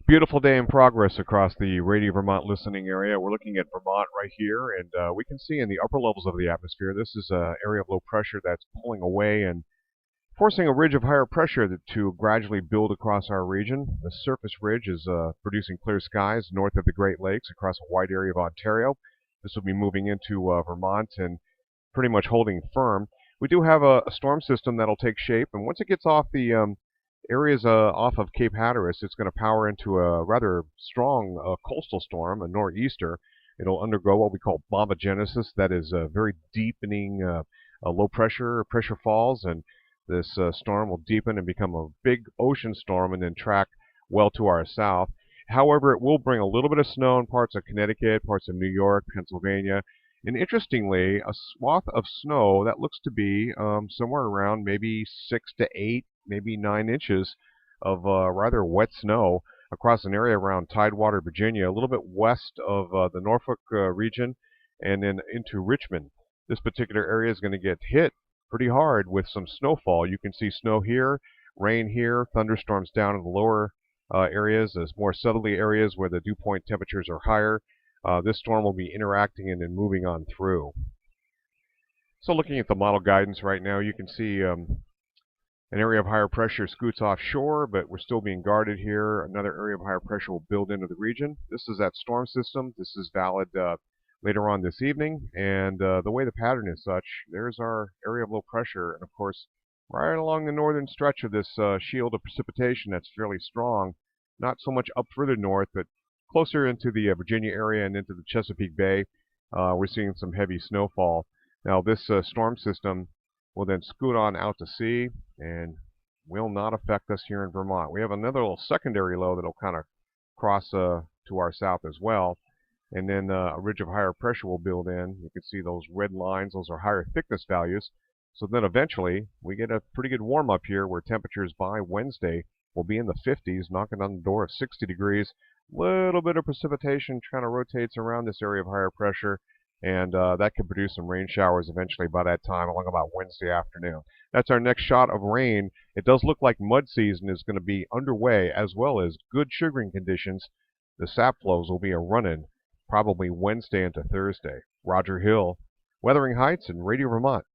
Beautiful day in progress across the Radio Vermont listening area. We're looking at Vermont right here, and we can see in the upper levels of the atmosphere, this is an area of low pressure that's pulling away and forcing a ridge of higher pressure to gradually build across our region. The surface ridge is producing clear skies north of the Great Lakes across a wide area of Ontario. This will be moving into Vermont and pretty much holding firm. We do have a storm system that'll take shape, and once it gets off the areas off of Cape Hatteras, it's going to power into a rather strong coastal storm, a nor'easter. It'll undergo what we call bombogenesis, that is very deepening low pressure falls, and this storm will deepen and become a big ocean storm and then track well to our south. However, it will bring a little bit of snow in parts of Connecticut, parts of New York, Pennsylvania, and interestingly, a swath of snow that looks to be somewhere around maybe 6 to 8, maybe 9 inches of rather wet snow across an area around Tidewater, Virginia, a little bit west of the Norfolk region, and then into Richmond. This particular area is going to get hit pretty hard with some snowfall. You can see snow here, rain here, thunderstorms down in the lower areas, as more southerly areas where the dew point temperatures are higher. This storm will be interacting and then moving on through. So looking at the model guidance right now, you can see an area of higher pressure scoots offshore, but we're still being guarded here. Another area of higher pressure will build into the region. This is that storm system. This is valid later on this evening. And the way the pattern is such, there's our area of low pressure. And of course, right along the northern stretch of this shield of precipitation that's fairly strong, not so much up further north, but closer into the Virginia area and into the Chesapeake Bay, we're seeing some heavy snowfall. Now, this storm system will then scoot on out to sea and will not affect us here in Vermont. We have another little secondary low that will kind of cross to our south as well. And then a ridge of higher pressure will build in. You can see those red lines. Those are higher thickness values. So then eventually we get a pretty good warm up here where temperatures by Wednesday will be in the 50s, knocking on the door of 60 degrees. Little bit of precipitation kind of rotates around this area of higher pressure, and that could produce some rain showers eventually by that time, along about Wednesday afternoon. That's our next shot of rain. It does look like mud season is going to be underway, as well as good sugaring conditions. The sap flows will be a running probably Wednesday into Thursday. Roger Hill, Weathering Heights and Radio Vermont.